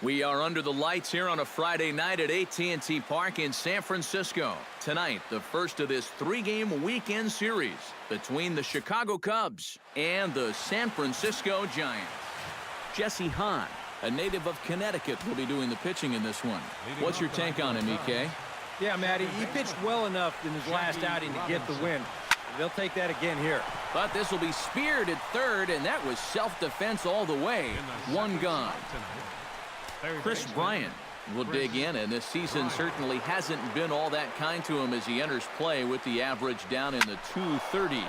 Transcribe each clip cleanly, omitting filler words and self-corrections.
We are under the lights here on a Friday night at AT&T Park in San Francisco. Tonight, the first of this three-game weekend series between the Chicago Cubs and the San Francisco Giants. Jesse Hahn, a native of Connecticut, will be doing the pitching in this one. What's your take on him, EK? Yeah, Matty, he pitched well enough in his last outing to get the win. They'll take that again here. But this will be speared at third, and that was self-defense all the way. One gone. Chris Bryant will dig in, and this season certainly hasn't been all that kind to him as he enters play with the average down in the 230s.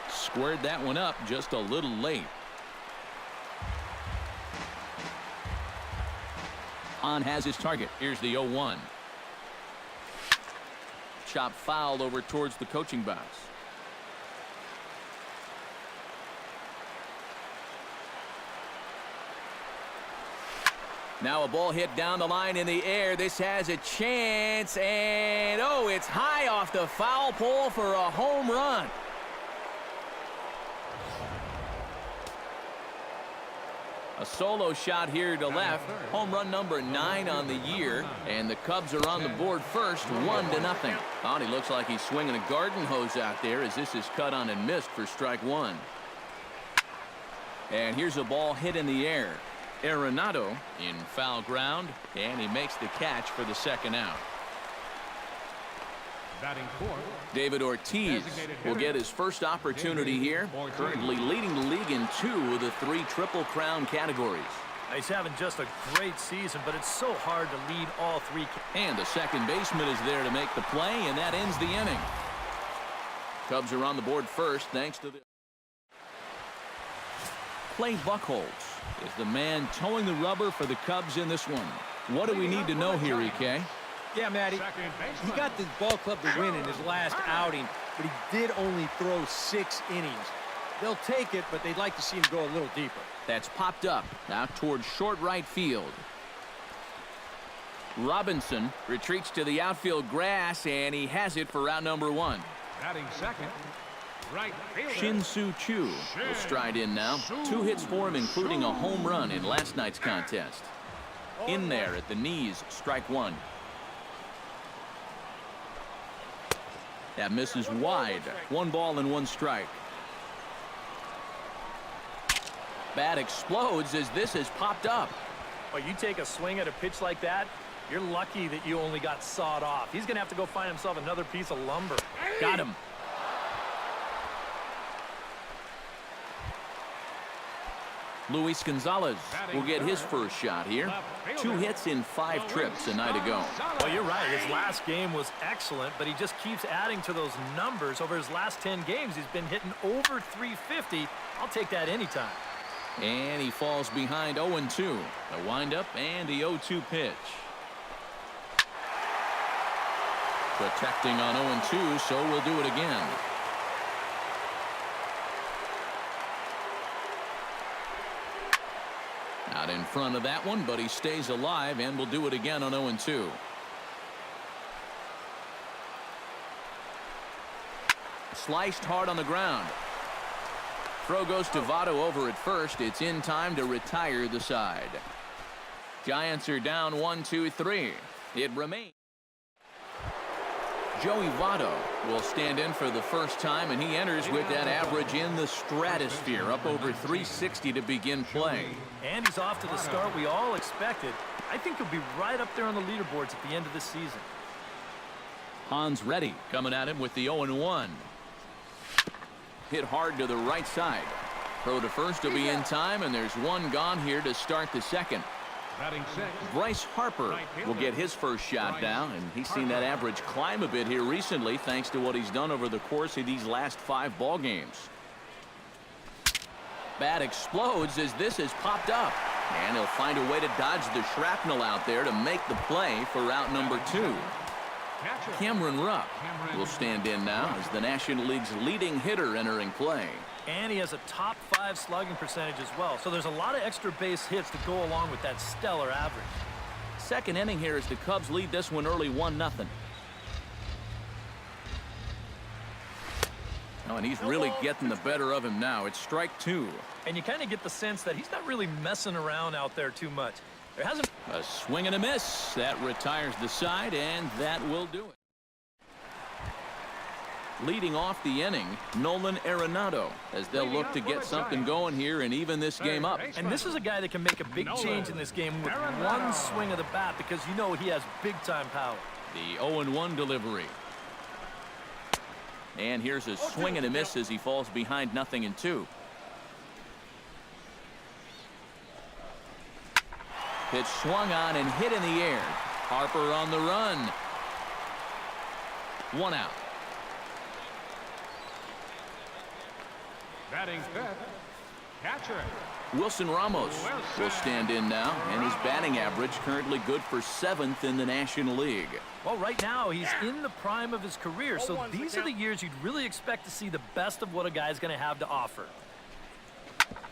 Squared that one up just a little late. Hahn has his target. Here's the 0-1. Chop fouled over towards the coaching box. Now a ball hit down the line in the air. This has a chance, and oh, it's high off the foul pole for a home run. A solo shot here to left. Home run number 9 on the year, and the Cubs are on the board first, 1-0. Oh, he looks like he's swinging a garden hose out there as this is cut on and missed for strike one. And here's a ball hit in the air. Arenado in foul ground, and he makes the catch for the second out. David Ortiz will get his first opportunity here, currently leading the league in 2 of the 3 Triple Crown categories. He's having just a great season, but it's so hard to lead all 3. And the second baseman is there to make the play, and that ends the inning. Cubs are on the board first thanks to the Clay Buchholz is the man towing the rubber for the Cubs in this one. What do we need to know here, EK? Yeah, Matty, he got the ball club to win in his last outing, but he did only throw 6 innings. They'll take it, but they'd like to see him go a little deeper. That's popped up out towards short right field. Robinson retreats to the outfield grass, and he has it for out number 1. Batting second. Right fielder. Shin-Soo Choo will stride in now. 2 hits for him, including a home run in last night's contest. In there at the knees, strike 1. That misses wide. 1 ball and 1 strike. Bat explodes as this has popped up. Well, you take a swing at a pitch like that, you're lucky that you only got sawed off. He's going to have to go find himself another piece of lumber. Got him. Luis Gonzalez will get his first shot here. 2 hits in 5 trips a night ago. Well, you're right. His last game was excellent, but he just keeps adding to those numbers. Over his last 10 games, he's been hitting over 350. I'll take that anytime. And he falls behind 0-2. A windup and the 0-2 pitch. Protecting on 0-2, so we'll do it again. Out in front of that one, but he stays alive, and will do it again on 0-2. Sliced hard on the ground. Throw goes to Votto over at first. It's in time to retire the side. Giants are down 1-2-3. It remains. Joey Votto will stand in for the first time, and he enters with that average in the stratosphere, up over 360 to begin play. And he's off to the start we all expected. I think he'll be right up there on the leaderboards at the end of this season. Hahn's ready, coming at him with the 0-1. Hit hard to the right side. Throw to first will be in time, and there's 1 gone here to start the second. Bryce Harper will get his first shot down, and he's seen that average climb a bit here recently thanks to what he's done over the course of these last 5 ball games. Bat explodes as this has popped up, and he'll find a way to dodge the shrapnel out there to make the play for out number 2. Cameron Rupp will stand in now as the National League's leading hitter entering play. And he has a top 5 slugging percentage as well. So there's a lot of extra base hits to go along with that stellar average. Second inning here as the Cubs lead this one early 1-0. Oh, and he's really getting the better of him now. It's strike 2. And you kind of get the sense that he's not really messing around out there too much. There hasn't. A swing and a miss. That retires the side, and that will do it. Leading off the inning, Nolan Arenado, as they'll look to get something going here and even this game up. And this is a guy that can make a big change in this game with one swing of the bat, because you know he has big-time power. The 0-1 delivery. And here's a swing and a miss as he falls behind 0-2. Pitch swung on and hit in the air. Harper on the run. 1 out. Batting fifth, catcher. Wilson Ramos will stand in now, and his batting average currently good for 7th in the National League. Well, right now he's in the prime of his career, so these are the years you'd really expect to see the best of what a guy's going to have to offer.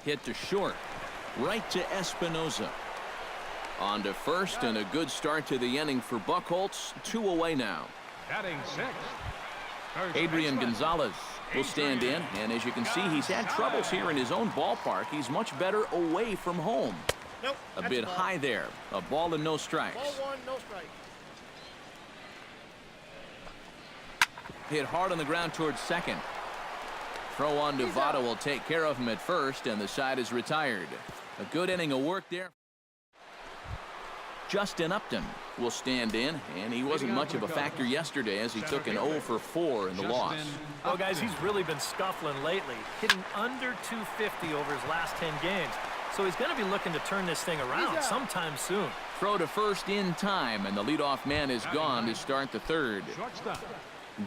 Hit to short, right to Espinoza. On to first, and a good start to the inning for Buchholz. 2 away now. Batting sixth, first Adrian baseman. Gonzalez will stand in, and as you can see, he's had troubles here in his own ballpark. He's much better away from home. Nope, A that's bit ball. high there. A ball and no strikes. Ball 1, no strike. Hit hard on the ground towards second. Throw on to Votto will take care of him at first, and the side is retired. A good inning of work there. Justin Upton will stand in, and he wasn't much of a factor yesterday as he took an 0 for 4 in the loss. Well, guys, he's really been scuffling lately, hitting under 250 over his last 10 games. So he's going to be looking to turn this thing around sometime soon. Throw to first in time, and the leadoff man is gone to start the third. Shortstop.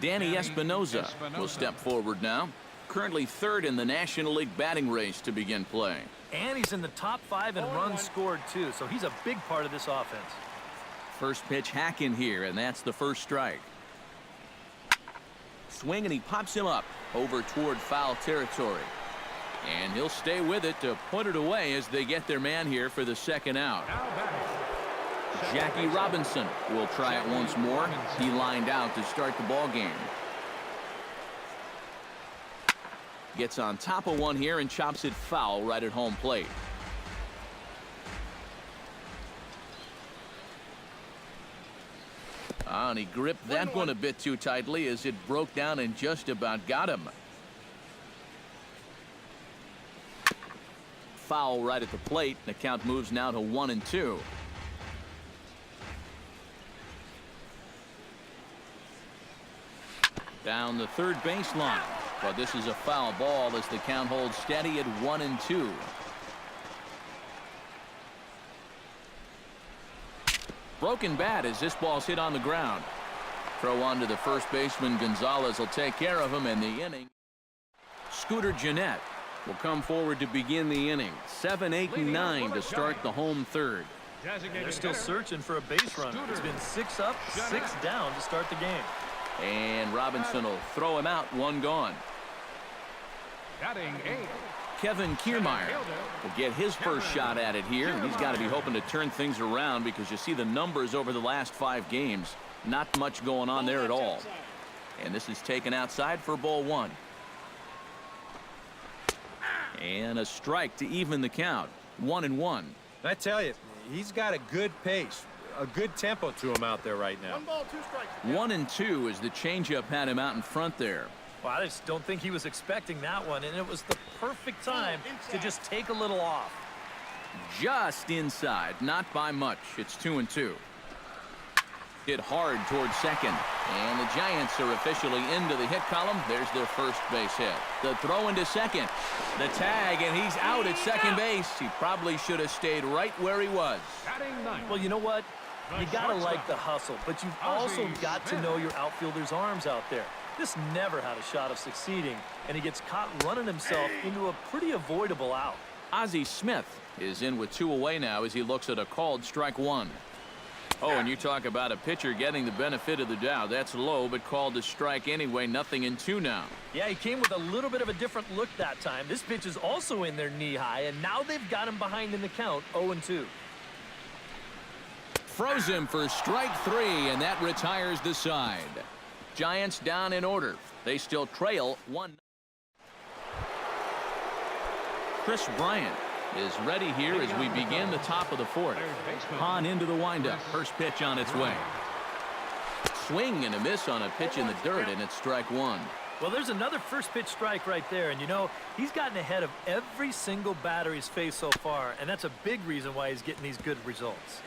Danny Espinoza will step forward now. Currently 3rd in the National League batting race to begin play. And he's in the top 5 in runs scored, too, so he's a big part of this offense. First pitch hack in here, and that's the first strike. Swing, and he pops him up over toward foul territory. And he'll stay with it to put it away as they get their man here for the second out. Now batting. Jackie Robinson will try it once more. He lined out to start the ball game. Gets on top of one here and chops it foul right at home plate. And he gripped that one a bit too tightly as it broke down and just about got him. Foul right at the plate. The count moves now to 1-2. Down the third baseline. But this is a foul ball as the count holds steady at 1-2. Broken bat as this ball's hit on the ground. Throw on to the first baseman. Gonzalez will take care of him in the inning. Scooter Gennett will come forward to begin the inning. 7, 8, and 9 to start the home third. They're still searching for a base runner. It's been 6 up, 6 down to start the game. And Robinson will throw him out. 1 gone. Batting eighth. Kevin Kiermaier will get his first shot at it here, and he's got to be hoping to turn things around because you see the numbers over the last 5 games. Not much going on there at all. And this is taken outside for ball 1. And a strike to even the count. 1-1. I tell you, he's got a good pace, a good tempo to him out there right now. 1 ball, 2 strikes. 1-2 as the changeup had him out in front there. Well, I just don't think he was expecting that one, and it was the perfect time to just take a little off. Just inside, not by much. It's 2-2. Hit hard towards second, and the Giants are officially into the hit column. There's their first base hit. The throw into second, the tag, and he's out at second base. He probably should have stayed right where he was. Batting ninth. Well, you know what? You got to like the hustle, but you've also got to know your outfielder's arms out there. This never had a shot of succeeding, and he gets caught running himself into a pretty avoidable out. Ozzie Smith is in with 2 away now as he looks at a called strike 1. Oh, and you talk about a pitcher getting the benefit of the doubt. That's low, but called a strike anyway. 0-2 now. Yeah, he came with a little bit of a different look that time. This pitch is also in there knee-high, and now they've got him behind in the count, 0-2. Froze him for strike 3, and that retires the side. Giants down in order. They still trail 1. Chris Bryant is ready here as we begin the top of the fourth. Hahn into the windup. First pitch on its way. Swing and a miss on a pitch in the dirt, and it's strike one. Well, there's another first pitch strike right there, and you know, he's gotten ahead of every single batter he's faced so far, and that's a big reason why he's getting these good results.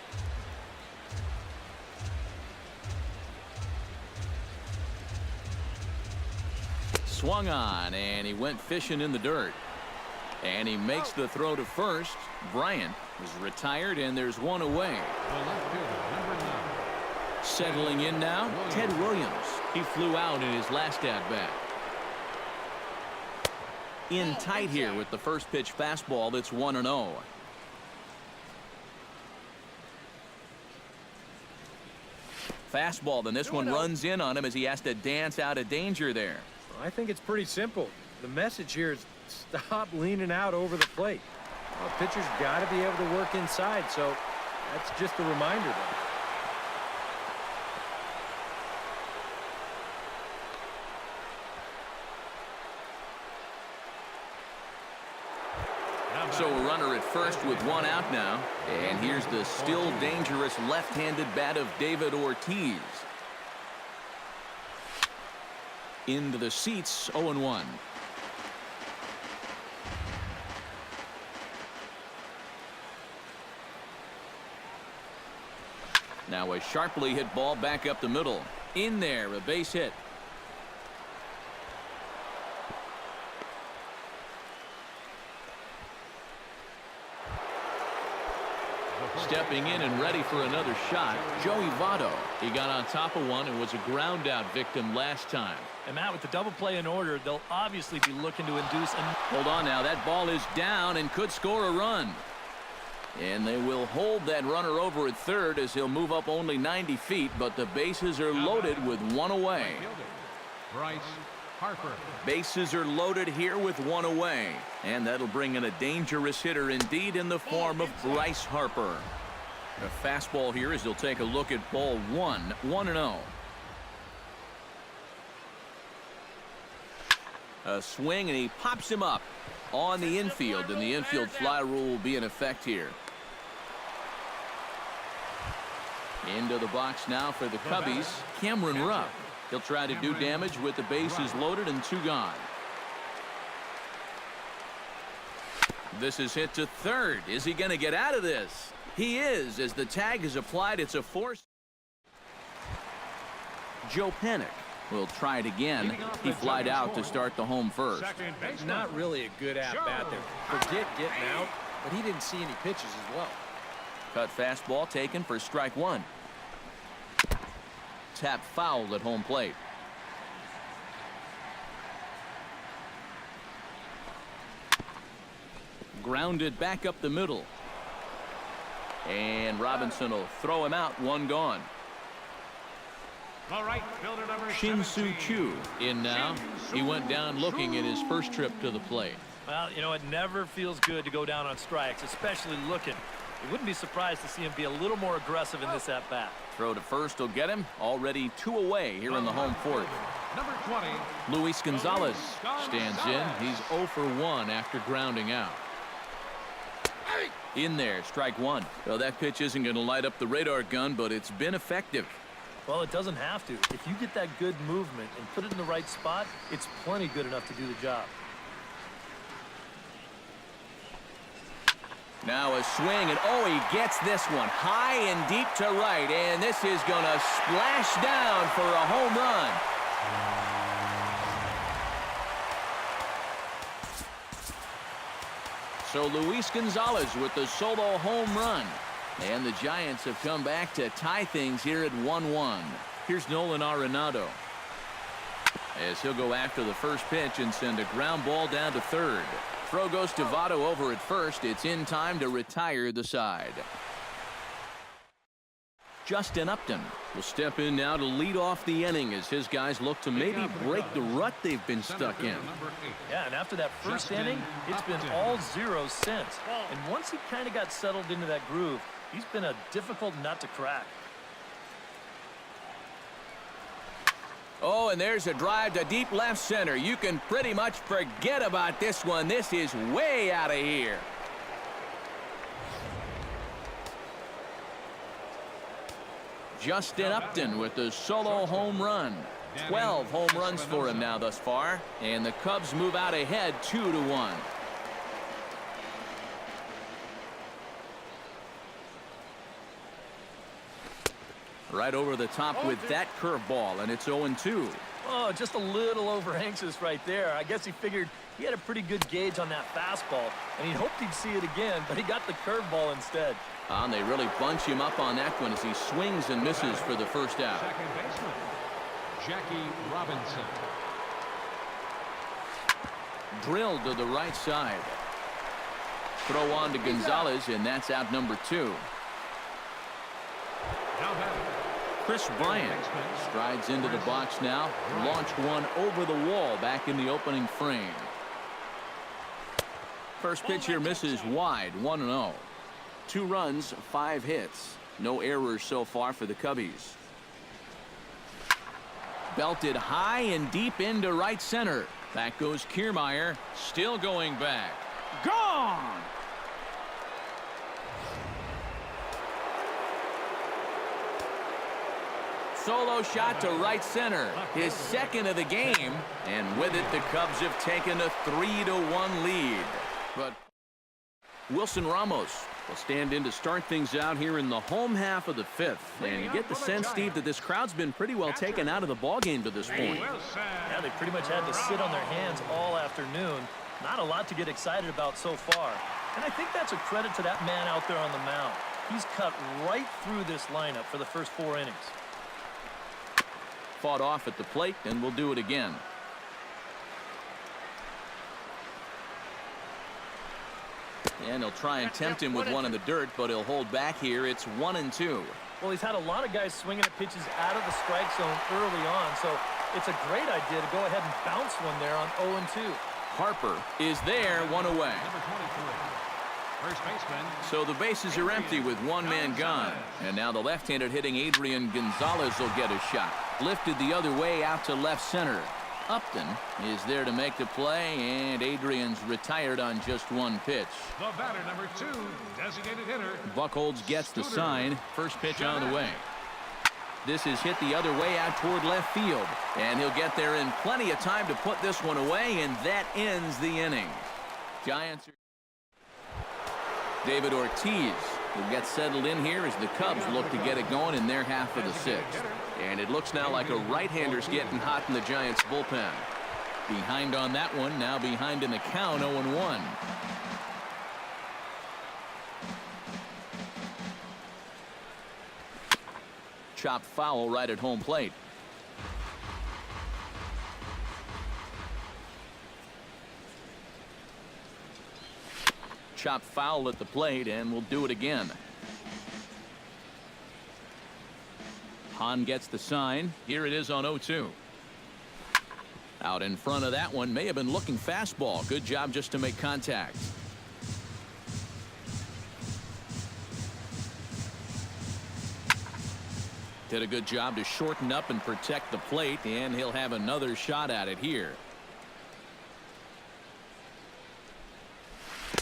Swung on, and he went fishing in the dirt. And he makes the throw to first. Bryant is retired, and there's one away. The left fielder, number 9. Settling in now, Ted Williams. He flew out in his last at-bat. In tight here with the first pitch fastball that's 1-0. Fastball, then this one runs in on him as he has to dance out of danger there. I think it's pretty simple. The message here is stop leaning out over the plate. Well, pitcher's got to be able to work inside, so that's just a reminder there. So a runner at first with one out now. And here's the still dangerous left-handed bat of David Ortiz. Into the seats, 0-1. Now a sharply hit ball back up the middle. In there, a base hit. Stepping in and ready for another shot, Joey Votto. He got on top of one and was a ground out victim last time. And Matt, with the double play in order, they'll obviously be looking to induce and hold on now, that ball is down and could score a run. And they will hold that runner over at third as he'll move up only 90 feet, but the bases are loaded with one away. Bryce Harper. Bases are loaded here with one away, and that'll bring in a dangerous hitter indeed in the form of Bryce Harper. A fastball here as he'll take a look at ball one, 1-0. A swing, and he pops him up on the infield, and the infield fly rule will be in effect here. Into the box now for the Cubbies, Cameron Rupp. He'll try to do damage with the bases loaded and two gone. This is hit to third. Is he going to get out of this? He is, as the tag is applied. It's a force. Joe Panik will try it again. He flied out to start the home first. Not really a good at-bat there. Forget getting out, but he didn't see any pitches as well. Cut fastball taken for strike one. Tap fouled at home plate. Grounded back up the middle. And Robinson will throw him out, one gone. All right, fielder number Shin-Soo Choo in now. He went down looking in his first trip to the plate. Well, you know, it never feels good to go down on strikes, especially looking. You wouldn't be surprised to see him be a little more aggressive in this at-bat. Throw to first will get him. Already two away here in the home fourth. Number 20. Luis Gonzalez stands in. He's 0 for 1 after grounding out. In there, strike one. Well, that pitch isn't going to light up the radar gun, but it's been effective. Well, it doesn't have to. If you get that good movement and put it in the right spot, it's plenty good enough to do the job. Now a swing, and oh, he gets this one high and deep to right, and this is going to splash down for a home run. So Luis Gonzalez with the solo home run. And the Giants have come back to tie things here at 1-1. Here's Nolan Arenado, as he'll go after the first pitch and send a ground ball down to third. Throw goes to Votto over at first. It's in time to retire the side. Justin Upton will step in now to lead off the inning as his guys look to maybe break the rut they've been stuck in. Yeah, and after that first inning, it's been all zeros since. And once he kind of got settled into that groove, he's been a difficult nut to crack. Oh, and there's a drive to deep left center. You can pretty much forget about this one. This is way out of here. Justin Upton with the solo home run. 12 home runs for him now thus far, and the Cubs move out ahead 2-1. Right over the top with that curveball, and it's 0-2. Oh, just a little over anxious right there. I guess he figured he had a pretty good gauge on that fastball, and he hoped he'd see it again, but he got the curveball instead. And they really bunch him up on that one as he swings and misses for the first out. Second baseman, Jackie Robinson. Drilled to the right side. Throw on to Gonzalez, and that's out number 2. Now batting, Chris Bryant strides into the box now. Launched one over the wall back in the opening frame. First pitch here misses wide, 1-0. 2 runs, 5 hits. No errors so far for the Cubbies. Belted high and deep into right center. Back goes Kiermaier, still going back. Gone! Solo shot to right center. His second of the game. And with it, the Cubs have taken a 3-1 lead. But Wilson Ramos will stand in to start things out here in the home half of the 5th. And you get the sense, Steve, that this crowd's been pretty well taken out of the ballgame to this point. Yeah, they pretty much had to sit on their hands all afternoon. Not a lot to get excited about so far. And I think that's a credit to that man out there on the mound. He's cut right through this lineup for the first 4 innings. Fought off at the plate, and we'll do it again. And he'll try and tempt him with one in the dirt, but he'll hold back here. It's 1-2. Well, he's had a lot of guys swinging at pitches out of the strike zone early on, so it's a great idea to go ahead and bounce one there on 0-2. Harper is there, 1 away. number 23, first baseman. So the bases are empty with 1 man gone. And now the left-handed hitting Adrian Gonzalez will get a shot. Lifted the other way out to left center. Upton is there to make the play, and Adrian's retired on just 1 pitch. The batter, number 2, designated hitter. Buchholz gets the sign. First pitch on the way. This is hit the other way out toward left field. And he'll get there in plenty of time to put this one away, and that ends the inning. Giants are... David Ortiz will get settled in here as the Cubs look to get it going in their half of the 6th. And it looks now like a right-hander's getting hot in the Giants bullpen. Behind on that one, now behind in the count, 0-1. Chopped foul right at home plate. Chopped foul at the plate, and we'll do it again. Hahn gets the sign. Here it is on 0-2. Out in front of that one, may have been looking fastball. Good job just to make contact. Did a good job to shorten up and protect the plate, and he'll have another shot at it here.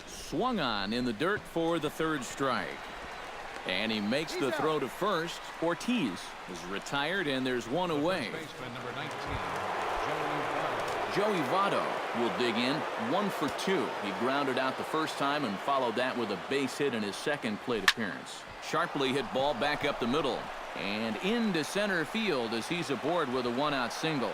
Swung on in the dirt for the 3rd strike. And he makes the throw to first. Ortiz is retired, and there's 1 away. First baseman, number 19, Joey Votto will dig in. 1 for 2. He grounded out the first time and followed that with a base hit in his second plate appearance. Sharply hit ball back up the middle and into center field as he's aboard with a 1-out single.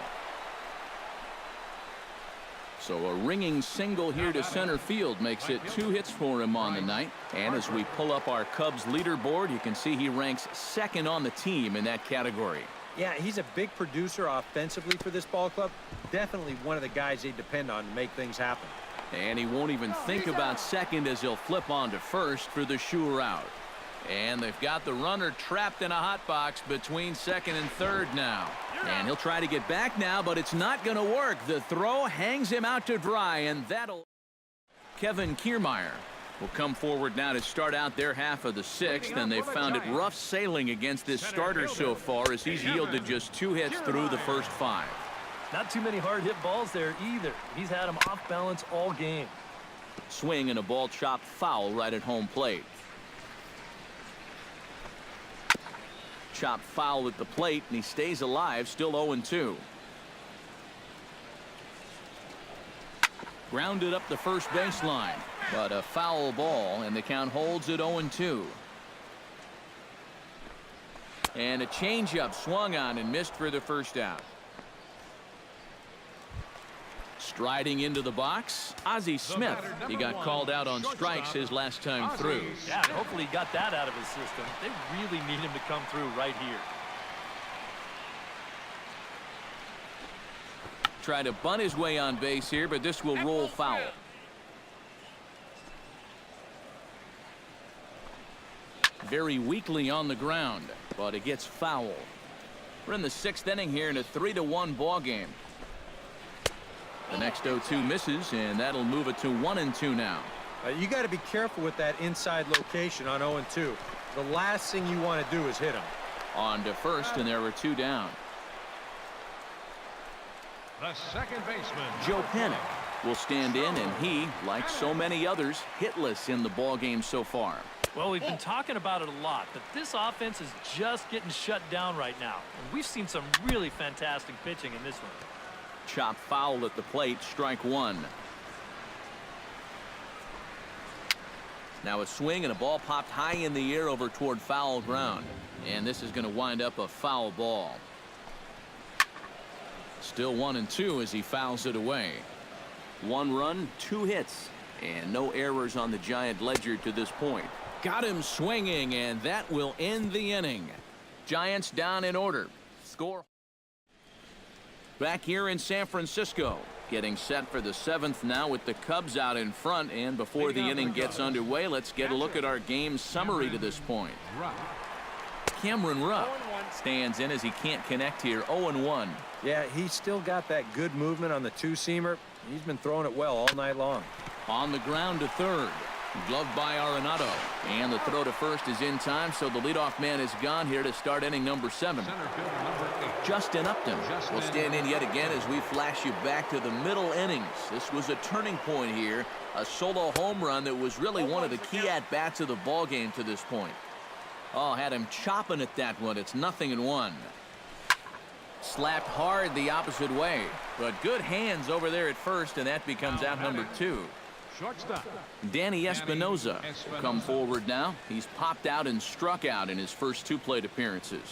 So a ringing single here to center field makes it 2 hits for him on the night. And as we pull up our Cubs leaderboard, you can see he ranks 2nd on the team in that category. Yeah, he's a big producer offensively for this ball club. Definitely one of the guys they depend on to make things happen. And he won't even think about second as he'll flip on to first for the sure out. And they've got the runner trapped in a hot box between second and third now. And he'll try to get back now, but it's not going to work. The throw hangs him out to dry, and that'll... Kevin Kiermaier will come forward now to start out their half of the 6th, and they've found it rough sailing against this starter so far as he's yielded just 2 hits through the first 5. Not too many hard hit balls there either. He's had them off balance all game. Swing and a ball chopped foul right at home plate. chop foul at the plate, and he stays alive, still 0-2. Grounded up the first baseline, but a foul ball, and the count holds at 0-2. And a changeup swung on and missed for the first out. Striding into the box, Ozzie Smith. He got called out on strikes his last time through. Yeah, and hopefully he got that out of his system. They really need him to come through right here. Try to bunt his way on base here, but this will roll foul. Very weakly on the ground, but it gets foul. We're in the 6th inning here in a 3-1 ball game. The next 0-2 misses, and that'll move it to 1-2 now. You got to be careful with that inside location on 0-2. The last thing you want to do is hit him. On to first, and there were 2 down. The second baseman, Joe Panik will stand in, and he, like so many others, hitless in the ball game so far. Well, we've been talking about it a lot, but this offense is just getting shut down right now. And we've seen some really fantastic pitching in this one. Chop foul at the plate, strike 1. Now a swing and a ball popped high in the air over toward foul ground. And this is going to wind up a foul ball. Still 1-2 as he fouls it away. 1 run, 2 hits, and no errors on the Giant ledger to this point. Got him swinging, and that will end the inning. Giants down in order. Score. Back here in San Francisco, getting set for the 7th now with the Cubs out in front. And before the inning gets underway, let's get a look at our game summary to this point. Cameron Rupp stands in as he can't connect here. 0-1. Yeah, he's still got that good movement on the 2-seamer. He's been throwing it well all night long. On the ground to third. Gloved by Arenado. And the throw to first is in time, so the leadoff man is gone here to start inning number 7. center fielder number 8. Justin Upton will stand in yet again as we flash you back to the middle innings. This was a turning point here. A solo home run that was really one of the key at-bats of the ball game to this point. Oh, had him chopping at that one. It's 0-1. Slapped hard the opposite way, but good hands over there at first, and that becomes out number 2. Shortstop, Danny Espinosa will come forward now. He's popped out and struck out in his first 2 plate appearances.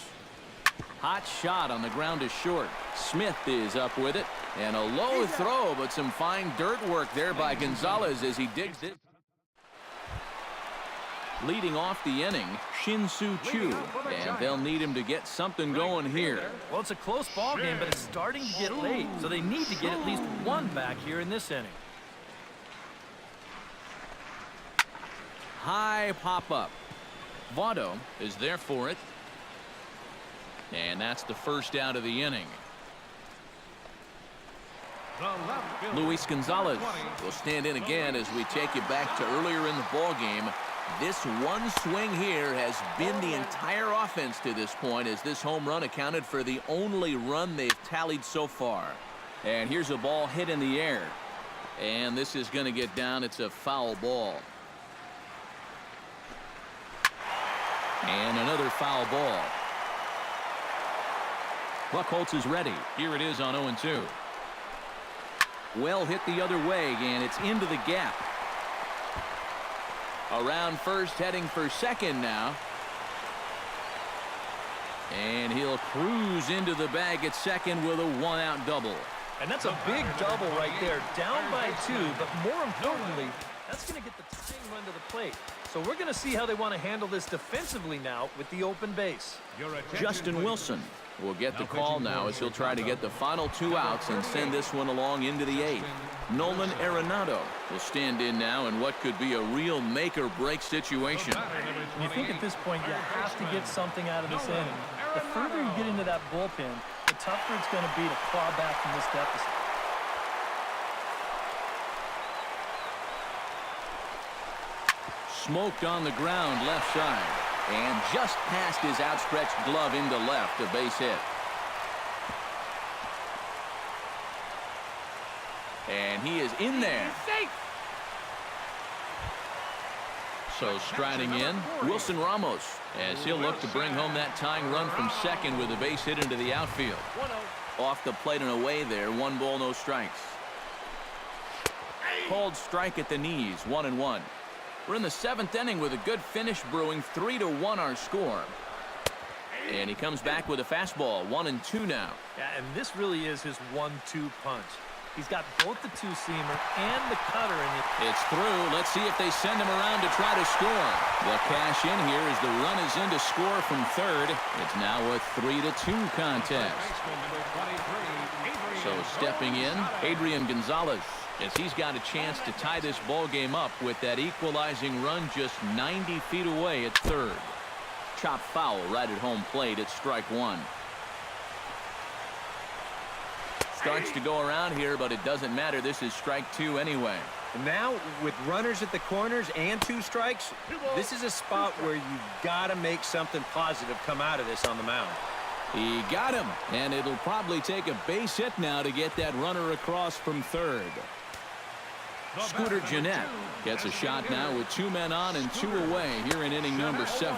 Hot shot on the ground is short. Smith is up with it, and a low throw, but some fine dirt work there by Gonzalez as he digs it. Leading off the inning, Shin-Soo Choo, and they'll need him to get something going here. Well, it's a close ball game, but it's starting to get late, so they need to get at least 1 back here in this inning. High pop-up. Votto is there for it. And that's the first out of the inning. the left fielder, Luis Gonzalez number 20. will stand in again as we take you back to earlier in the ball game. This one swing here has been the entire offense to this point, as this home run accounted for the only run they've tallied so far. And here's a ball hit in the air. And this is going to get down. It's a foul ball. And another foul ball. Buchholz is ready. Here it is on 0-2. Well hit the other way, and it's into the gap. Around first, heading for second now. And he'll cruise into the bag at second with a 1-out double. And that's a big double right there, down by 2, but more importantly, that's going to get the tying run to the plate. So we're going to see how they want to handle this defensively now with the open base. Your attention, Justin please. Wilson will get the call now as he'll try to get the final 2 outs and send this one along into the 8th. Nolan Arenado will stand in now in what could be a real make-or-break situation. You think at this point you have to get something out of this inning. The further you get into that bullpen, the tougher it's going to be to claw back from this deficit. Smoked on the ground left side, and just past his outstretched glove into left, a base hit. And he is in there. So striding in, Wilson Ramos, as he'll look to bring home that tying run from second with a base hit into the outfield. Off the plate and away there, 1 ball, no strikes. Called strike at the knees, 1-1. We're in the 7th inning with a good finish brewing, 3-1 our score. And he comes back with a fastball, 1-2 now. Yeah, and this really is his 1-2 punch. He's got both the two-seamer and the cutter in it. It's through. Let's see if they send him around to try to score. The cash in here as the run is in to score from third. It's now a 3-2 contest. So stepping in, Adrian Gonzalez, as he's got a chance to tie this ball game up with that equalizing run just 90 feet away at third. Chop foul right at home plate. It's strike 1. Starts to go around here, but it doesn't matter. This is strike 2 anyway. And now, with runners at the corners and 2 strikes, this is a spot where you've got to make something positive come out of this on the mound. He got him, and it'll probably take a base hit now to get that runner across from third. Scooter Gennett gets a shot now with 2 men on and 2 away here in inning number 7.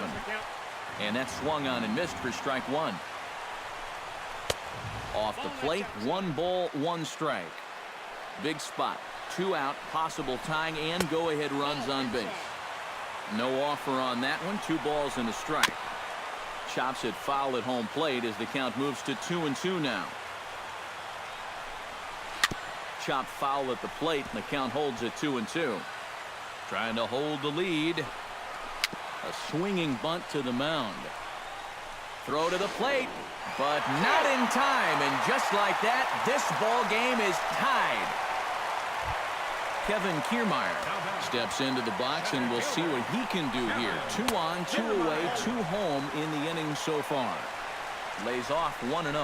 And that's swung on and missed for strike 1. Off the plate, 1 ball, 1 strike. Big spot, 2 out, possible tying and go-ahead runs on base. No offer on that one, 2 balls and a strike. Chops it foul at home plate as the count moves to 2-2 now. Chop foul at the plate and the count holds at 2-2. Trying to hold the lead. A swinging bunt to the mound. Throw to the plate, but not in time, and just like that, this ball game is tied. Kevin Kiermaier steps into the box, and we'll see what he can do here. 2 on, 2 away, 2 home in the inning so far. Lays off 1-0,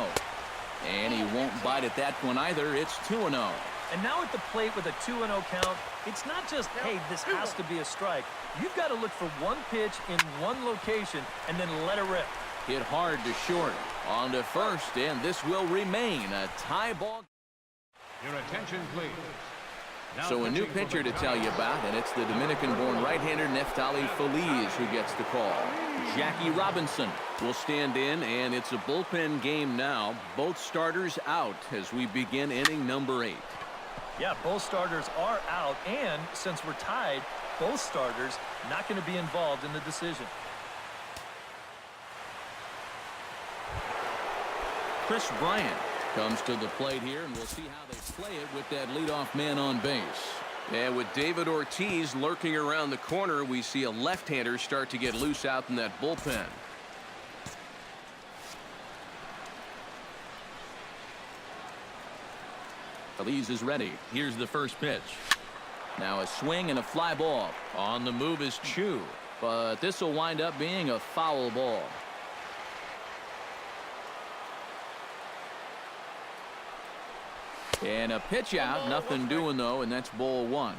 and he won't bite at that one either. It's 2-0. And now at the plate with a 2-0 count, it's not just, hey, this has to be a strike. You've got to look for 1 pitch in 1 location and then let it rip. Hit hard to short. On to first, and this will remain a tie ball. Your attention, please. So a new pitcher to tell you about, and it's the Dominican-born right-hander Neftali Feliz who gets the call. Jackie Robinson will stand in, and it's a bullpen game now. Both starters out as we begin inning number 8. Yeah, both starters are out, and since we're tied, both starters not going to be involved in the decision. Chris Bryant comes to the plate here, and we'll see how they play it with that leadoff man on base. And with David Ortiz lurking around the corner, we see a left-hander start to get loose out in that bullpen. Feliz is ready. Here's the first pitch. Now a swing and a fly ball. On the move is Chu, but this will wind up being a foul ball. And a pitch out, nothing doing though, and that's ball 1.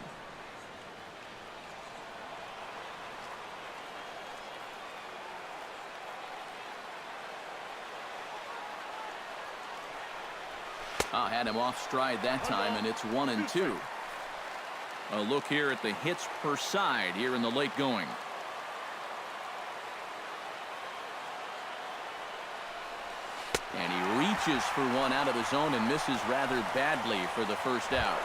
Had him off stride that time, and it's 1-2. A look here at the hits per side here in the late going. And he reaches for one out of the zone and misses rather badly for the first out.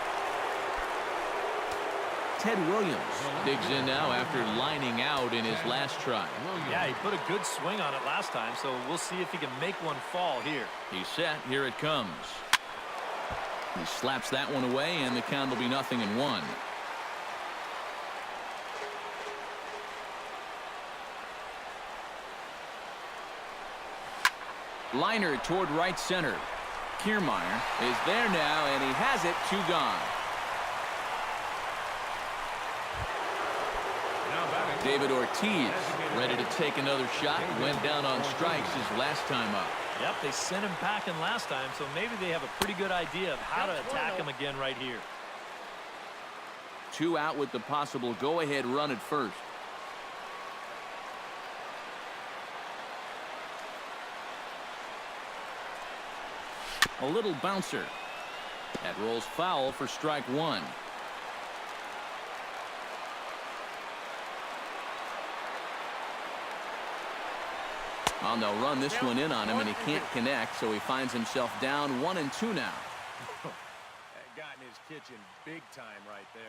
Ted Williams digs in now after lining out in his last try. Yeah, he put a good swing on it last time, so we'll see if he can make one fall here. He's set. Here it comes. He slaps that one away, and the count will be 0-1. Liner toward right center. Kiermaier is there now, and he has it. 2 gone. David Ortiz ready to take another shot. Went down on strikes his last time up. Yep, they sent him packing last time, so maybe they have a pretty good idea of how to attack him again right here. 2 out with the possible go-ahead run at first. A little bouncer. That rolls foul for strike 1. Well, they'll run this one in on him, and he can't connect, so he finds himself down 1-2 now. That got in his kitchen big time right there.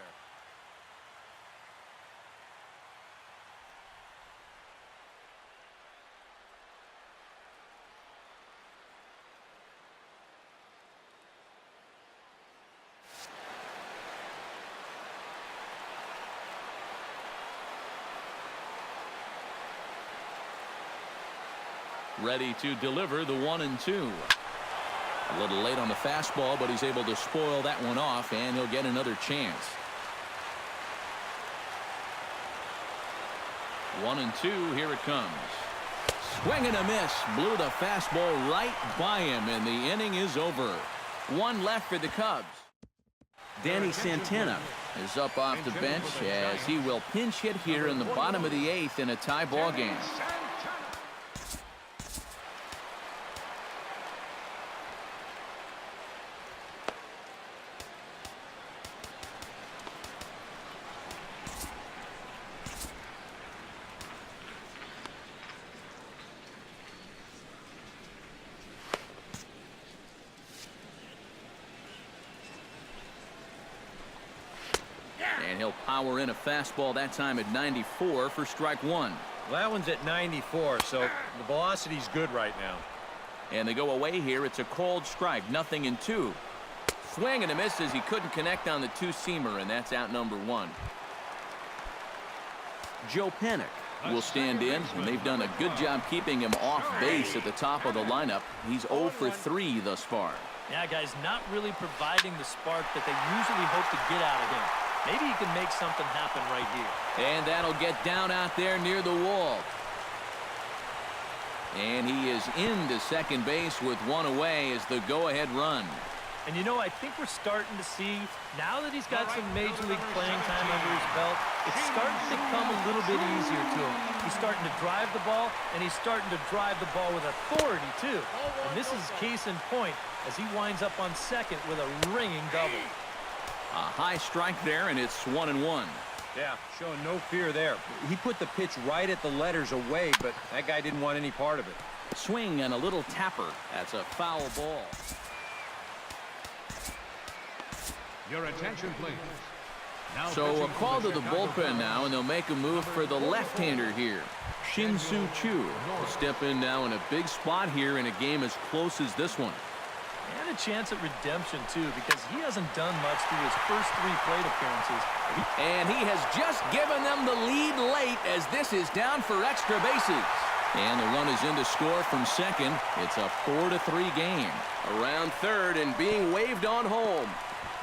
Ready to deliver the 1-2. A little late on the fastball, but he's able to spoil that one off, and he'll get another chance. 1-2, here it comes. Swing and a miss. Blew the fastball right by him, and the inning is over. One left for the Cubs. Danny Santana is up off the bench as he will pinch hit here in the bottom of the 8th in a tie ball game. And he'll power in a fastball that time at 94 for strike one. Well, that one's at 94, so the velocity's good right now. And they go away here. It's a called strike, 0-2. Swing and a miss as he couldn't connect on the two-seamer, and that's out number one. Joe Panik will stand in, and they've done a good job keeping him off base at the top of the lineup. He's 0 for 3 thus far. Yeah, guys, not really providing the spark that they usually hope to get out of him. Maybe he can make something happen right here. And that'll get down out there near the wall. And he is into second base with one away as the go-ahead run. And you know, I think we're starting to see, now that he's got some major league playing time under his belt, it's starting to come a little bit easier to him. He's starting to drive the ball, and he's starting to drive the ball with authority, too. And this is case in point as he winds up on second with a ringing double. A high strike there, and it's 1-1. Yeah, showing no fear there. He put the pitch right at the letters away, but that guy didn't want any part of it. Swing and a little tapper. That's a foul ball. Your attention, please. Now So a pitching call for to the Chicago bullpen Cubs. now, and they'll make a move for the left-hander here. Shin-Soo Choo will step in now in a big spot here in a game as close as this one. And a chance at redemption, too, because he hasn't done much through his first 3 plate appearances. And he has just given them the lead late as this is down for extra bases. And the run is in to score from second. It's a 4-3 game. Around third and being waved on home.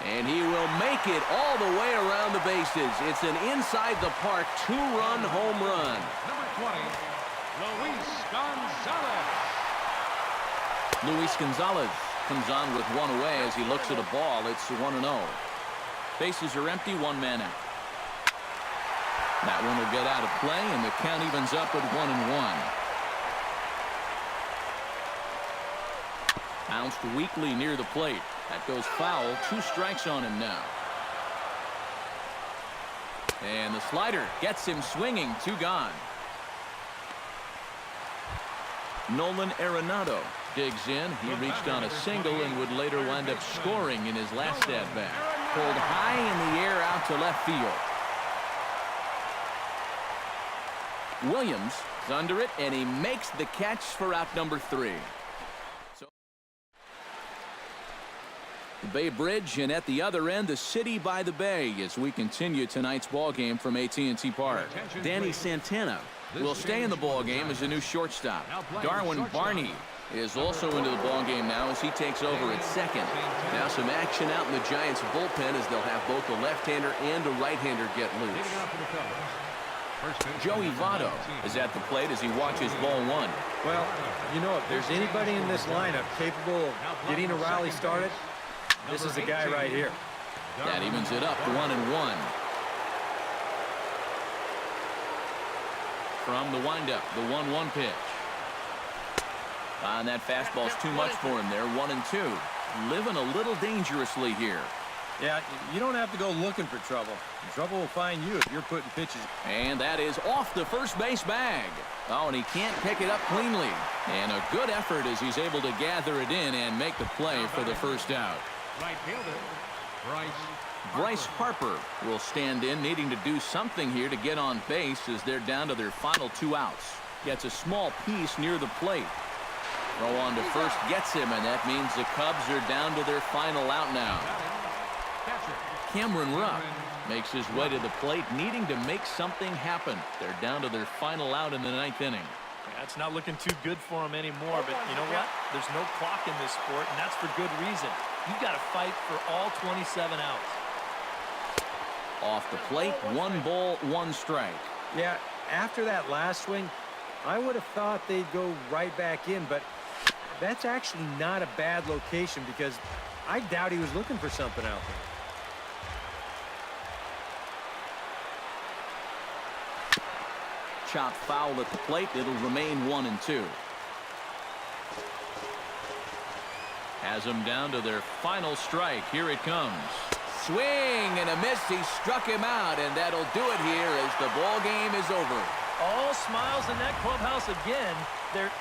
And he will make it all the way around the bases. It's an inside-the-park 2-run home run. Number 20, Luis Gonzalez. Luis Gonzalez comes on with one away as he looks at a ball. It's 1-0. Bases are empty, one man out. That one will get out of play, and the count evens up at 1-1. Bounced weakly near the plate. That goes foul. 2 strikes on him now. And the slider gets him swinging. 2 gone. Nolan Arenado digs in. He reached on a single and would later wind up scoring in his last at-bat. Pulled high in the air out to left field. Williams is under it, and he makes the catch for out number 3. The Bay Bridge, and at the other end, the city by the bay as we continue tonight's ball game from AT&T Park. Danny Santana will stay in the ball game as a new shortstop. Darwin Barney is also into the ball game now as he takes over at second. Now some action out in the Giants bullpen as they'll have both a left-hander and a right-hander get loose. Joey Votto is at the plate as he watches ball 1. Well, you know, if there's anybody in this lineup capable of getting a rally started, this is the guy right here. That evens it up to 1-1. From the windup, the 1-1 pitch. And that fastball's too much for him there. 1-2. Living a little dangerously here. Yeah, you don't have to go looking for trouble. Trouble will find you if you're putting pitches. And that is off the first base bag. Oh, and he can't pick it up cleanly. And a good effort as he's able to gather it in and make the play for the first out. Right fielder, Bryce Harper will stand in, needing to do something here to get on base as they're down to their final 2 outs. Gets a small piece near the plate. Throw on to first gets him, and that means the Cubs are down to their final out now. Cameron Rupp makes his way to the plate, needing to make something happen. They're down to their final out in the 9th inning. Yeah, it's not looking too good for him anymore, but you know what? There's no clock in this sport, and that's for good reason. You've got to fight for all 27 outs. Off the plate, 1 ball, 1 strike. Yeah, after that last swing, I would have thought they'd go right back in, but that's actually not a bad location because I doubt he was looking for something out there. Chop foul at the plate. It'll remain 1-2. Has them down to their final strike. Here it comes. Swing and a miss. He struck him out, and that'll do it here as the ball game is over. All smiles in that clubhouse again. They're